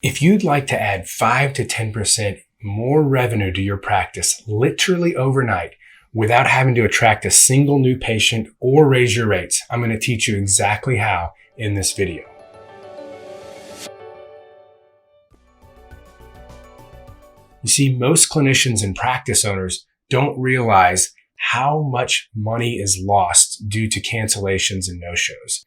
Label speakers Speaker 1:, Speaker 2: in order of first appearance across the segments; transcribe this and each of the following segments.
Speaker 1: If you'd like to add 5 to 10% more revenue to your practice literally overnight without having to attract a single new patient or raise your rates, I'm going to teach you exactly how in this video. You see, most clinicians and practice owners don't realize how much money is lost due to cancellations and no-shows.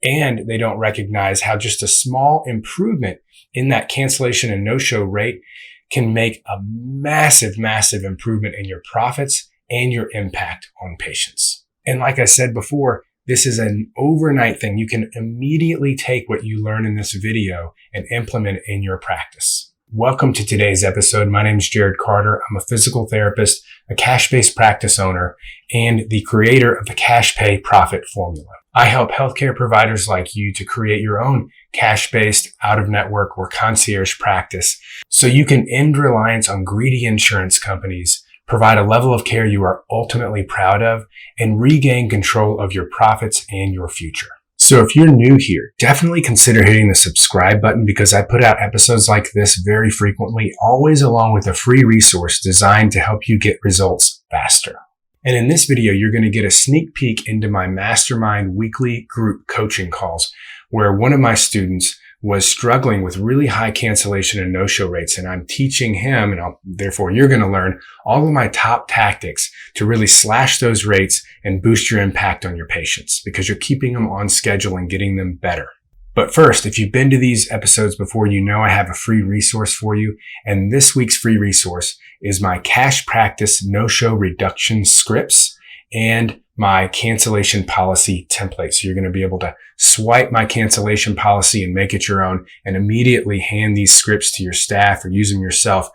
Speaker 1: And they don't recognize how just a small improvement in that cancellation and no-show rate can make a massive, massive improvement in your profits and your impact on patients. And like I said before, this is an overnight thing. You can immediately take what you learn in this video and implement it in your practice. Welcome to today's episode. My name is Jarod Carter. I'm a physical therapist, a cash-based practice owner, and the creator of the Cash Pay Profit Formula. I help healthcare providers like you to create your own cash-based, out-of-network, or concierge practice so you can end reliance on greedy insurance companies, provide a level of care you are ultimately proud of, and regain control of your profits and your future. So if you're new here, definitely consider hitting the subscribe button because I put out episodes like this very frequently, always along with a free resource designed to help you get results faster. And in this video, you're going to get a sneak peek into my Mastermind weekly group coaching calls, where one of my students was struggling with really high cancellation and no-show rates. And I'm teaching him, and therefore you're going to learn all of my top tactics to really slash those rates and boost your impact on your patients because you're keeping them on schedule and getting them better. But first, if you've been to these episodes before, you know I have a free resource for you. And this week's free resource is my cash practice no-show reduction scripts and my cancellation policy template. So you're going to be able to swipe my cancellation policy and make it your own and immediately hand these scripts to your staff or use them yourself,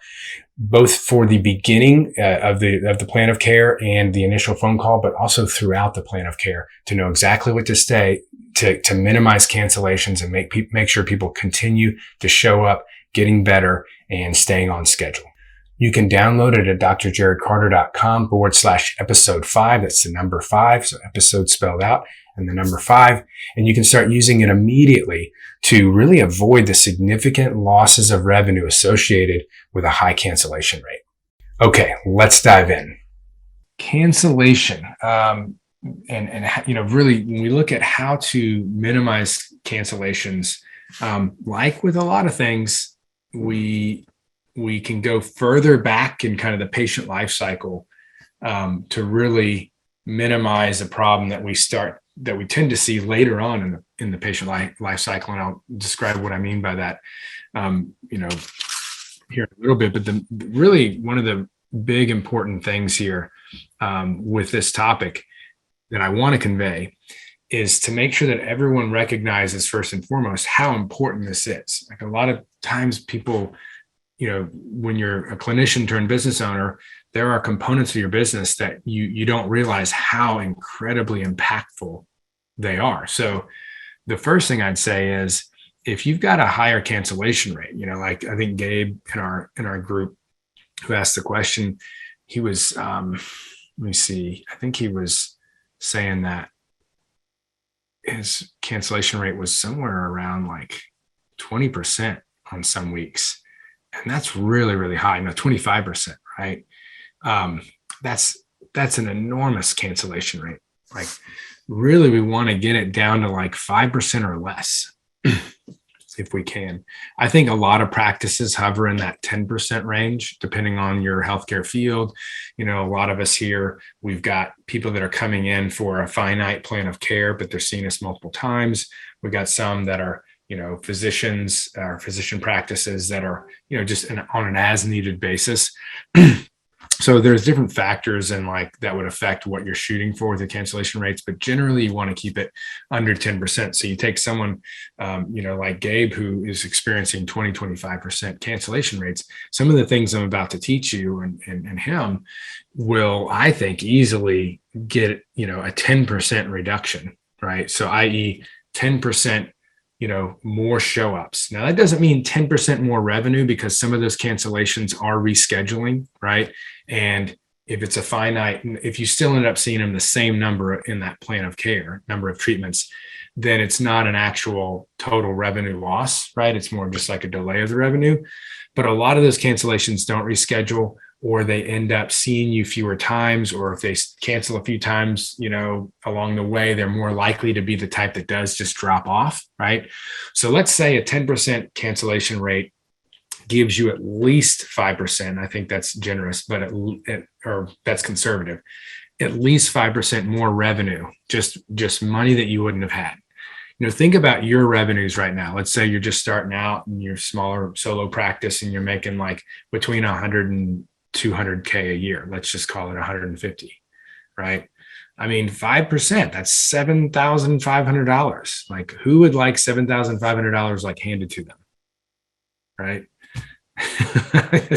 Speaker 1: both for the beginning of the plan of care and the initial phone call, but also throughout the plan of care to know exactly what to say to minimize cancellations and make sure people continue to show up, getting better and staying on schedule. You can download it at drjarodcarter.com/episode 5. That's the number 5. So episode spelled out and the number 5. And you can start using it immediately to really avoid the significant losses of revenue associated with a high cancellation rate. Okay, let's dive in. Cancellation. Really, when we look at how to minimize cancellations, like with a lot of things, we can go further back in kind of the patient life cycle to really minimize the problem that we tend to see later on in the patient life cycle. And I'll describe what I mean by that, here in a little bit. But really one of the big important things here with this topic that I want to convey is to make sure that everyone recognizes first and foremost how important this is. Like a lot of times people, when you're a clinician turned business owner, there are components of your business that you don't realize how incredibly impactful they are. So the first thing I'd say is if you've got a higher cancellation rate, like I think Gabe in our group who asked the question, he was, let me see, I think he was saying that his cancellation rate was somewhere around like 20% on some weeks. And that's really, really high. 25%, right? That's an enormous cancellation rate. Like really, we want to get it down to like 5% or less if we can. I think a lot of practices hover in that 10% range, depending on your healthcare field. A lot of us here, we've got people that are coming in for a finite plan of care, but they're seeing us multiple times. We've got some that are physicians or physician practices that are, just on an as needed basis. So there's different factors and that would affect what you're shooting for with the cancellation rates, but generally you want to keep it under 10%. So you take someone, like Gabe, who is experiencing 25% cancellation rates. Some of the things I'm about to teach you and him will, I think, easily get, a 10% reduction, right? So i.e. 10%, more show ups. Now that doesn't mean 10% more revenue because some of those cancellations are rescheduling, right? And if it's a finite, if you still end up seeing them the same number in that plan of care, number of treatments, then it's not an actual total revenue loss, right? It's more just like a delay of the revenue. But a lot of those cancellations don't reschedule, or they end up seeing you fewer times, or if they cancel a few times, along the way, they're more likely to be the type that does just drop off, right? So let's say a 10% cancellation rate gives you at least 5%. I think that's generous, but or that's conservative. At least 5% more revenue, just money that you wouldn't have had. Think about your revenues right now. Let's say you're just starting out in your smaller solo practice and you're making like between 100 and 200K a year. Let's just call it 150, right? I mean, 5%, that's $7,500. Like, who would like $7,500 like handed to them, right? I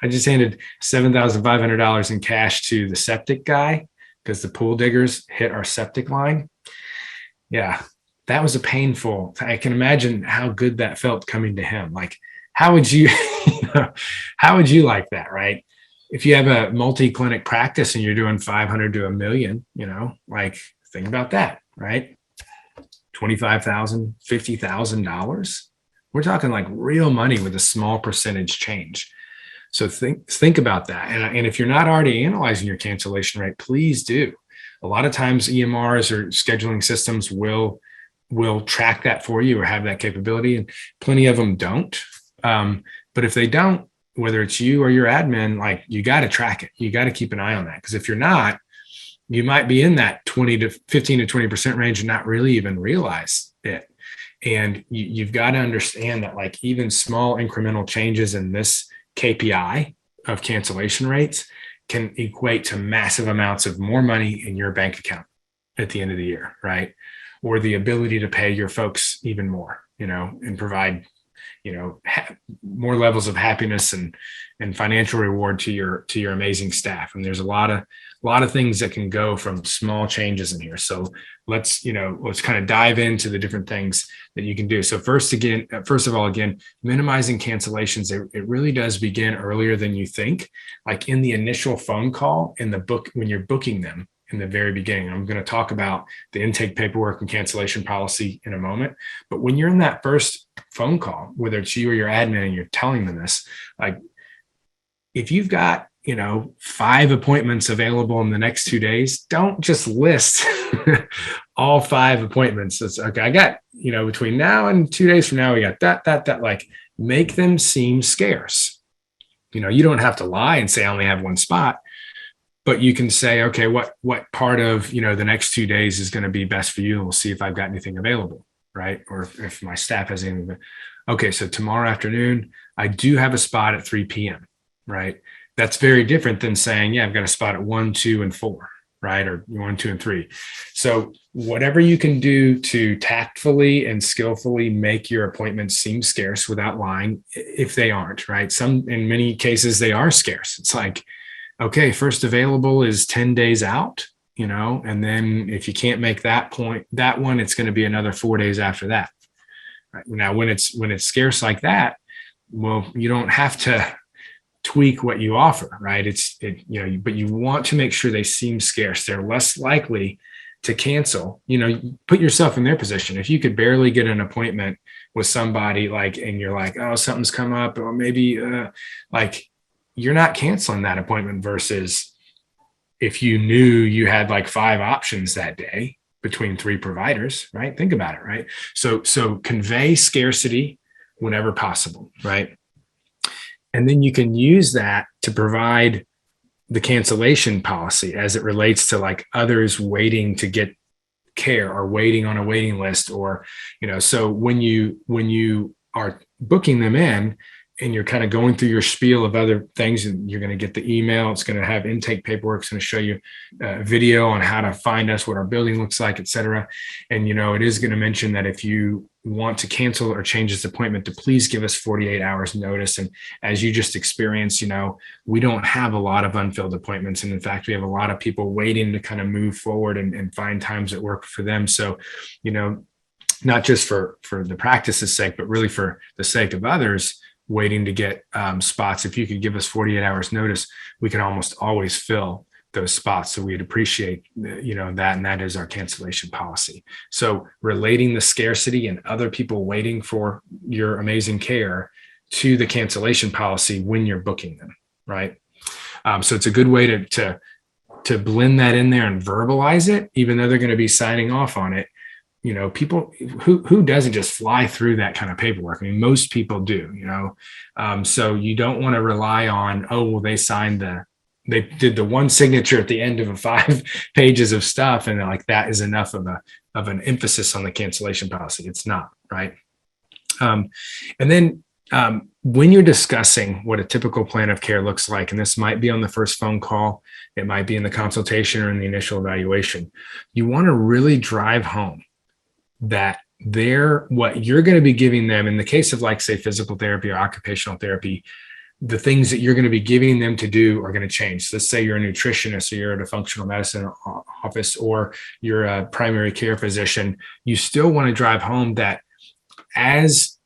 Speaker 1: just handed $7,500 in cash to the septic guy because the pool diggers hit our septic line. Yeah, that was I can imagine how good that felt coming to him. Like, how would you, how would you like that, right? If you have a multi-clinic practice and you're doing 500 to $1 million, like, think about that, right? $25,000, $50,000. We're talking like real money with a small percentage change. So think about that. And if you're not already analyzing your cancellation rate, please do. A lot of times EMRs or scheduling systems will track that for you or have that capability, and plenty of them don't. But if they don't, whether it's you or your admin, like, you got to track it. You got to keep an eye on that, because if you're not, you might be in that 15 to 20% range and not really even realize it. And you've got to understand that, like, even small incremental changes in this KPI of cancellation rates can equate to massive amounts of more money in your bank account at the end of the year, right? Or the ability to pay your folks even more, and provide, more levels of happiness and financial reward to your amazing staff. And there's a lot of things that can go from small changes in here. So let's kind of dive into the different things that you can do. So first of all, minimizing cancellations, it really does begin earlier than you think. Like in the initial phone call, in the book, when you're booking them in the very beginning. I'm going to talk about the intake paperwork and cancellation policy in a moment. But when you're in that first phone call, whether it's you or your admin and you're telling them this, like, if you've got 5 appointments available in the next 2 days, don't just list all 5 appointments. It's okay. I got, between now and 2 days from now, we got that, like, make them seem scarce. You don't have to lie and say I only have 1 spot, but you can say, okay, what part of, the next 2 days is going to be best for you? And we'll see if I've got anything available, right? Or if my staff has anything. Okay, so tomorrow afternoon, I do have a spot at 3 p.m., right? That's very different than saying, yeah, I've got a spot at 1, 2, and 4, right? Or 1, 2, and 3. So whatever you can do to tactfully and skillfully make your appointments seem scarce without lying, if they aren't, right? In many cases, they are scarce. It's like, okay, first available is 10 days out, and then if you can't make that one, it's going to be another 4 days after that. Right? Now, when it's scarce like that, well, you don't have to tweak what you offer, right? But you want to make sure they seem scarce. They're less likely to cancel. Put yourself in their position. If you could barely get an appointment with somebody, and you're like, oh, something's come up, or maybe you're not canceling that appointment, versus if you knew you had like 5 options that day between 3 providers, right? Think about it, right? So convey scarcity whenever possible, right? And then you can use that to provide the cancellation policy as it relates to like others waiting to get care or waiting on a waiting list, or, so when you are booking them in, and you're kind of going through your spiel of other things, and you're going to get the email, it's going to have intake paperwork, it's going to show you a video on how to find us, what our building looks like, et cetera. And, it is going to mention that if you want to cancel or change this appointment, to please give us 48 hours notice. And as you just experienced, we don't have a lot of unfilled appointments. And in fact, we have a lot of people waiting to kind of move forward and find times that work for them. So, not just for the practice's sake, but really for the sake of others, waiting to get spots. If you could give us 48 hours notice, we can almost always fill those spots. So we'd appreciate, that, and that is our cancellation policy. So relating the scarcity and other people waiting for your amazing care to the cancellation policy when you're booking them, right? So it's a good way to blend that in there and verbalize it, even though they're going to be signing off on it. People who doesn't just fly through that kind of paperwork. I mean, most people do, so you don't want to rely on, they did the one signature at the end of 5 pages of stuff, and like that is enough of an emphasis on the cancellation policy. It's not, right? And then when you're discussing what a typical plan of care looks like, and this might be on the first phone call, it might be in the consultation or in the initial evaluation, you want to really drive home that what you're going to be giving them in the case of, like, say, physical therapy or occupational therapy, the things that you're going to be giving them to do are going to change. So let's say you're a nutritionist, or you're at a functional medicine office, or you're a primary care physician. You still want to drive home that as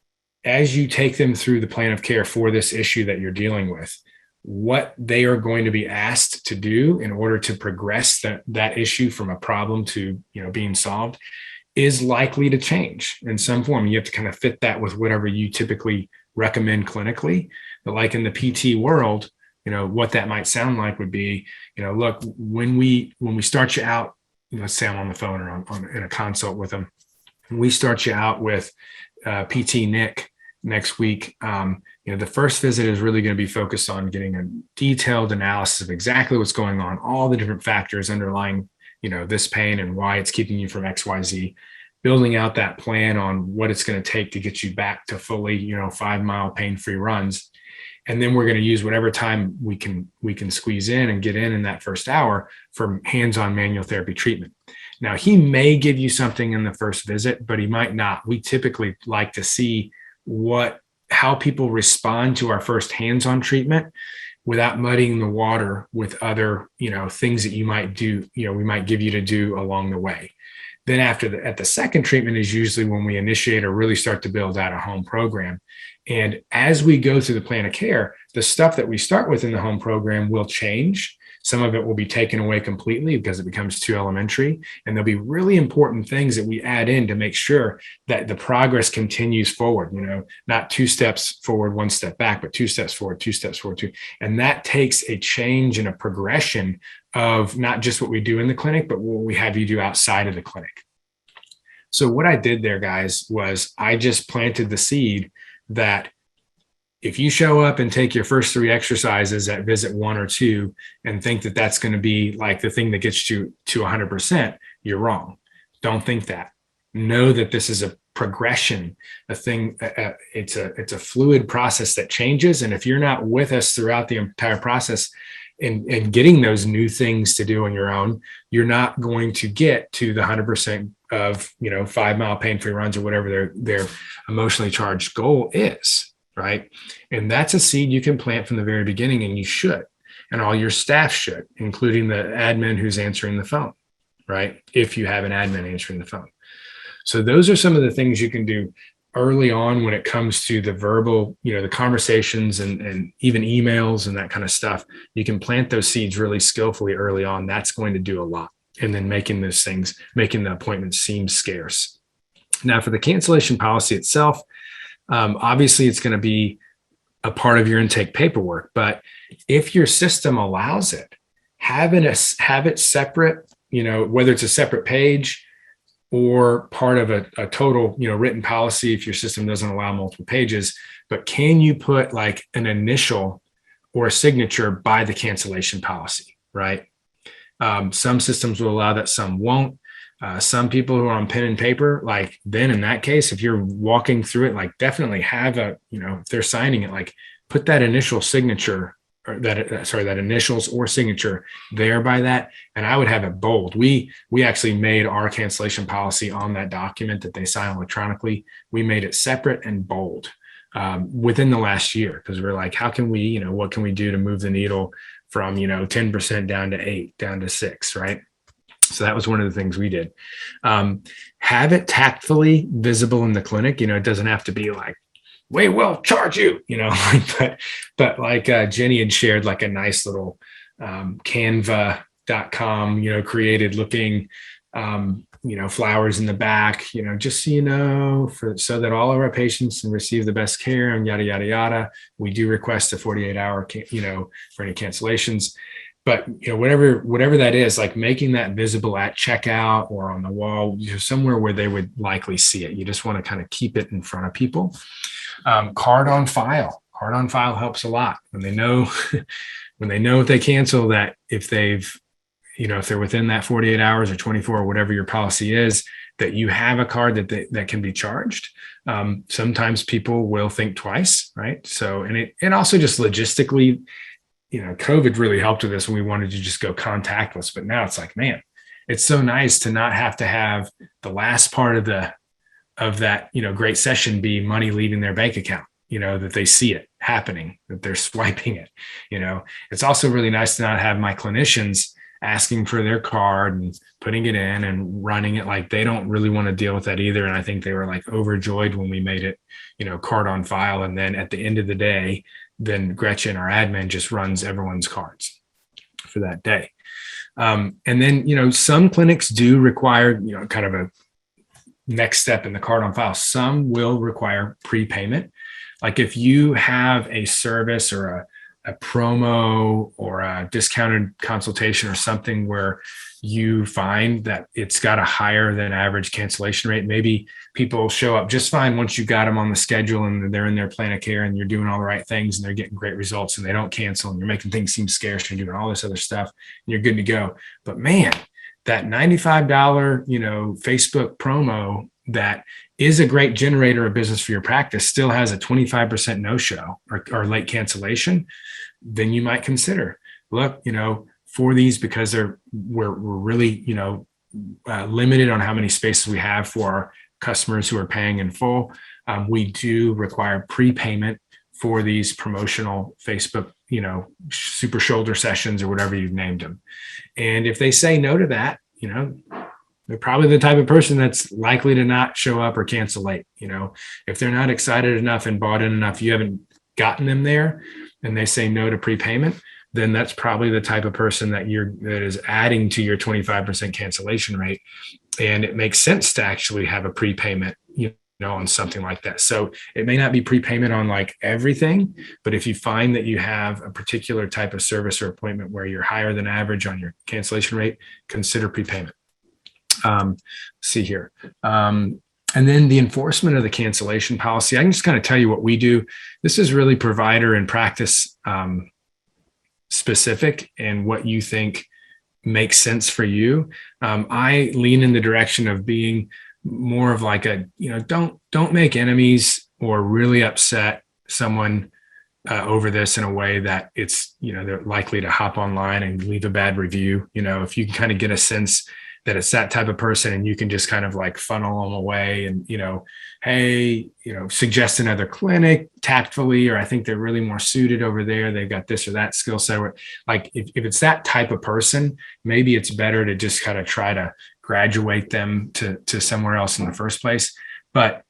Speaker 1: you take them through the plan of care for this issue that you're dealing with, what they are going to be asked to do in order to progress that issue from a problem to, being solved is likely to change in some form. You have to kind of fit that with whatever you typically recommend clinically. But like in the PT world, what that might sound like would be, look, when we start you out, let's say I'm on the phone or in a consult with them, we start you out with PT Nick next week. The first visit is really going to be focused on getting a detailed analysis of exactly what's going on, all the different factors underlying, this pain and why it's keeping you from XYZ, building out that plan on what it's going to take to get you back to fully, 5-mile pain-free runs. And then we're going to use whatever time we can squeeze in that first hour for hands-on manual therapy treatment. Now, he may give you something in the first visit, but he might not. We typically like to see how people respond to our first hands-on treatment without muddying the water with other, things that you might do, we might give you to do along the way. Then at the second treatment is usually when we initiate or really start to build out a home program. And as we go through the plan of care, the stuff that we start with in the home program will change. Some of it will be taken away completely because it becomes too elementary. And there'll be really important things that we add in to make sure that the progress continues forward, not 2 steps forward, 1 step back, but 2 steps forward, 2 steps forward, 2. And that takes a change and a progression of not just what we do in the clinic, but what we have you do outside of the clinic. So what I did there, guys, was I just planted the seed that if you show up and take your first 3 exercises at visit 1 or 2 and think that that's going to be like the thing that gets you to 100%, you're wrong. Don't think that. Know that this is a progression, a thing. It's a fluid process that changes. And if you're not with us throughout the entire process and getting those new things to do on your own, you're not going to get to the 100% of 5-mile pain-free runs or whatever their emotionally charged goal is, right? And that's a seed you can plant from the very beginning, and you should, and all your staff should, including the admin who's answering the phone, right? If you have an admin answering the phone. So those are some of the things you can do early on when it comes to the verbal, the conversations and even emails and that kind of stuff. You can plant those seeds really skillfully early on. That's going to do a lot. And then making the appointments seem scarce. Now, for the cancellation policy itself, obviously it's going to be a part of your intake paperwork, but if your system allows it, have it separate, whether it's a separate page or part of a total, written policy if your system doesn't allow multiple pages, but can you put like an initial or a signature by the cancellation policy, right? Some systems will allow that, some won't. Some people who are on pen and paper, like then in that case, if you're walking through it, like definitely have if they're signing it, like put that initial signature or that initials or signature there by that. And I would have it bold. We actually made our cancellation policy on that document that they sign electronically. We made it separate and bold within the last year, because we're like, how can we, what can we do to move the needle from, 10% down to 8, down to 6, right? So that was one of the things we did. Have it tactfully visible in the clinic. It doesn't have to be like we will charge you, but like Jenny had shared like a nice little canva.com, created looking, flowers in the back, just so so that all of our patients can receive the best care and yada, yada, yada. We do request a 48-hour, for any cancellations. But whatever that is, like making that visible at checkout or on the wall, somewhere where they would likely see it. You just want to kind of keep it in front of people. Card on file helps a lot when they know when they know if they cancel, that if they've if they're within that 48 hours or 24 or whatever your policy is, that you have a card that can be charged. Sometimes people will think twice, right? So, and it also just logistically, COVID really helped with this when we wanted to just go contactless. But now it's like, man, it's so nice to not have to have the last part of that, great session be money leaving their bank account, that they see it happening, that they're swiping it. It's also really nice to not have my clinicians asking for their card and putting it in and running it. Like, they don't really want to deal with that either. And I think they were like overjoyed when we made it, card on file. And then at the end of the day, then Gretchen, our admin, just runs everyone's cards for that day. And then, some clinics do require, kind of a next step in the card on file. Some will require prepayment. Like if you have a service or a promo or a discounted consultation or something where you find that it's got a higher than average cancellation rate, maybe people show up just fine once you got them on the schedule and they're in their plan of care and you're doing all the right things and they're getting great results and they don't cancel and you're making things seem scarce and you're doing all this other stuff and you're good to go. But man, that $95, Facebook promo that is a great generator of business for your practice still has a 25% no-show or late cancellation, then you might consider, look, for these, because we're really, limited on how many spaces we have for our customers who are paying in full. We do require prepayment for these promotional Facebook, super shoulder sessions or whatever you've named them. And if they say no to that, they're probably the type of person that's likely to not show up or cancel late. If they're not excited enough and bought in enough, you haven't gotten them there, and they say no to prepayment, then that's probably the type of person that is adding to your 25% cancellation rate. And it makes sense to actually have a prepayment, on something like that. So it may not be prepayment on like everything, but if you find that you have a particular type of service or appointment where you're higher than average on your cancellation rate, consider prepayment. See here. And then the enforcement of the cancellation policy. I can just kind of tell you what we do. This is really provider and practice specific and what you think makes sense for you. I lean in the direction of being more of like don't make enemies or really upset someone over this in a way that it's, they're likely to hop online and leave a bad review. If you can kind of get a sense that it's that type of person and you can just kind of like funnel them away and, hey, suggest another clinic tactfully, or I think they're really more suited over there. They've got this or that skill set. Like if it's that type of person, maybe it's better to just kind of try to graduate them to somewhere else in the first place. But,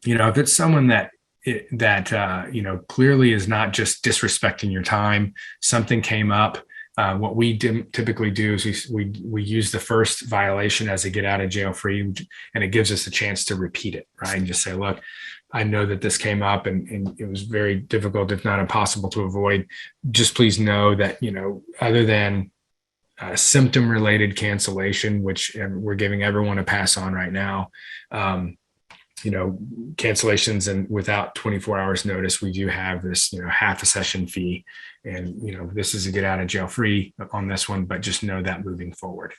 Speaker 1: if it's someone that clearly is not just disrespecting your time, something came up. What we typically do is we use the first violation as a get out of jail free, and it gives us a chance to repeat it, right? And just say, look, I know that this came up and it was very difficult, if not impossible to avoid. Just please know that, other than symptom related cancellation, which we're giving everyone a pass on right now, cancellations and without 24 hours notice, we do have this, half a session fee. And, this is a get out of jail free on this one, but just know that moving forward.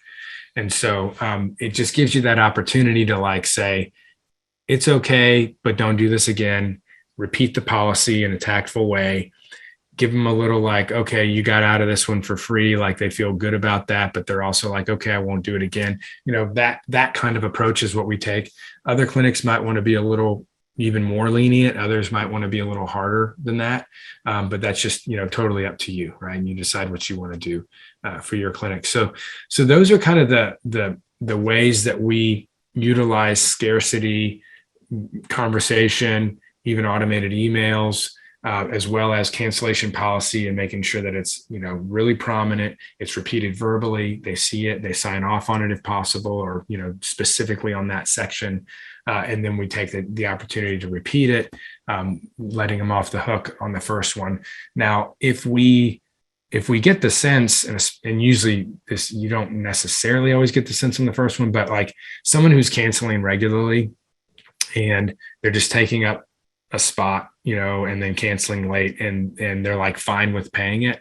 Speaker 1: And so it just gives you that opportunity to like say, it's okay, but don't do this again. Repeat the policy in a tactful way. Give them a little like, okay, you got out of this one for free. Like they feel good about that, but they're also like, okay, I won't do it again. That kind of approach is what we take. Other clinics might want to be a little even more lenient. Others might want to be a little harder than that. But that's just, totally up to you, right? And you decide what you want to do for your clinic. So those are kind of the ways that we utilize scarcity conversation, even automated emails, as well as cancellation policy and making sure that it's, really prominent. It's repeated verbally. They see it, they sign off on it if possible, or, specifically on that section. And then we take the opportunity to repeat it, letting them off the hook on the first one. Now, if we get the sense, and usually this, you don't necessarily always get the sense on the first one, but like someone who's canceling regularly and they're just taking up a spot, and then canceling late, and they're like fine with paying it.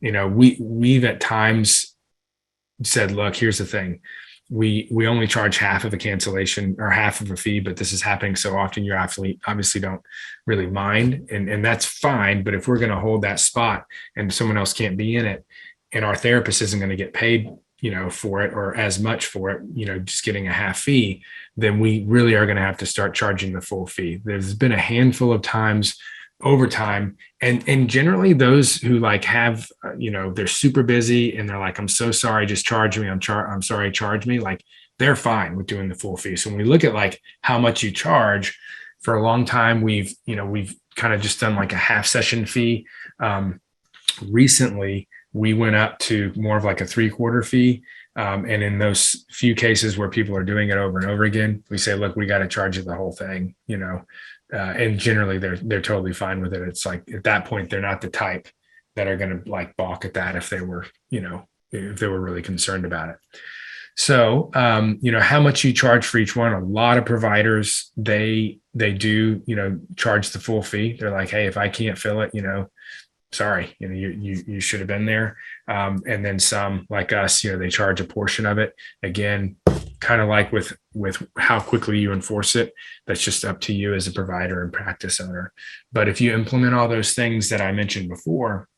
Speaker 1: We've at times said, look, here's the thing. We only charge half of a cancellation or half of a fee, but this is happening so often, you obviously don't really mind. And that's fine. But if we're going to hold that spot and someone else can't be in it, and our therapist isn't going to get paid, for it, or as much for it, just getting a half fee, then we really are going to have to start charging the full fee. There's been a handful of times over time, and generally those who like have, they're super busy and they're like, I'm so sorry, just charge me. I'm sorry, charge me. Like, they're fine with doing the full fee. So when we look at like how much you charge, for a long time, we've kind of just done like a half session fee. Recently, we went up to more of like a 3/4 fee. And in those few cases where people are doing it over and over again, we say, look, we got to charge you the whole thing, and generally they're totally fine with it. It's like, at that point, they're not the type that are going to like balk at that if they were, if they were really concerned about it. So, how much you charge for each one. A lot of providers, they do, charge the full fee. They're like, hey, if I can't fill it, sorry, you should have been there. And then some, like us, they charge a portion of it. Again, kind of like with how quickly you enforce it, that's just up to you as a provider and practice owner. But if you implement all those things that I mentioned before,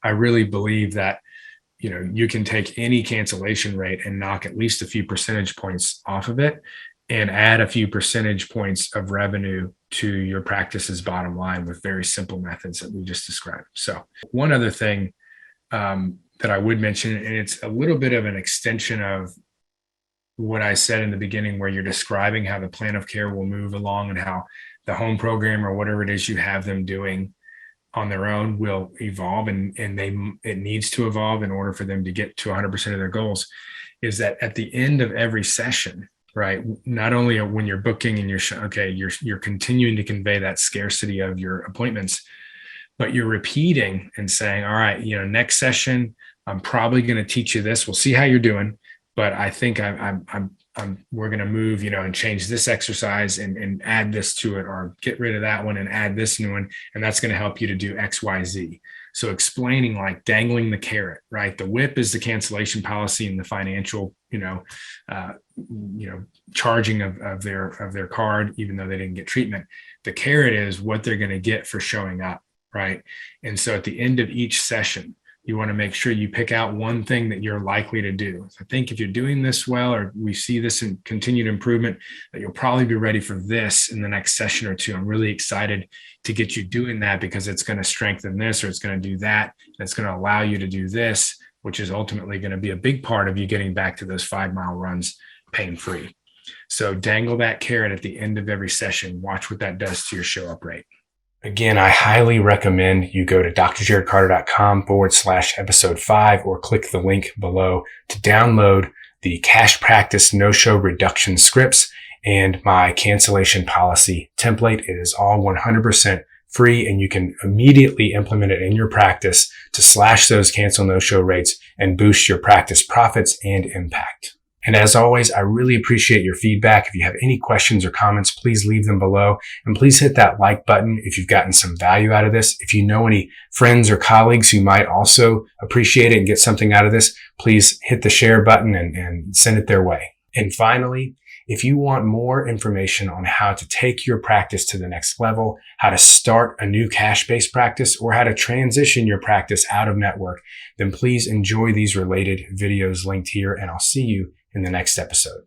Speaker 1: I really believe that, you can take any cancellation rate and knock at least a few percentage points off of it, and add a few percentage points of revenue to your practice's bottom line with very simple methods that we just described. So one other thing that I would mention, and it's a little bit of an extension of what I said in the beginning, where you're describing how the plan of care will move along and how the home program or whatever it is you have them doing on their own will evolve, and it needs to evolve in order for them to get to 100% of their goals, is that at the end of every session, right? Not only when you're booking and you're continuing to convey that scarcity of your appointments, but you're repeating and saying, all right, next session, I'm probably going to teach you this. We'll see how you're doing, but I think we're going to move, and change this exercise and add this to it, or get rid of that one and add this new one. And that's going to help you to do X, Y, Z. So explaining, like dangling the carrot, right? The whip is the cancellation policy and the financial, charging of their card, even though they didn't get treatment. The carrot is what they're going to get for showing up, right? And so at the end of each session, you want to make sure you pick out one thing that you're likely to do. So I think if you're doing this well, or we see this in continued improvement, that you'll probably be ready for this in the next session or two. I'm really excited to get you doing that, because it's going to strengthen this, or it's going to do that. And it's going to allow you to do this, which is ultimately going to be a big part of you getting back to those 5-mile runs pain-free. So dangle that carrot at the end of every session. Watch what that does to your show up rate. Again, I highly recommend you go to drjarodcarter.com/episode 5, or click the link below to download the Cash Practice No-Show Reduction Scripts and my cancellation policy template. It is all 100% free, and you can immediately implement it in your practice to slash those cancel no-show rates and boost your practice profits and impact. And as always, I really appreciate your feedback. If you have any questions or comments, please leave them below, and please hit that like button if you've gotten some value out of this. If you know any friends or colleagues who might also appreciate it and get something out of this, please hit the share button and send it their way. And finally, if you want more information on how to take your practice to the next level, how to start a new cash-based practice, or how to transition your practice out of network, then please enjoy these related videos linked here, and I'll see you in the next episode.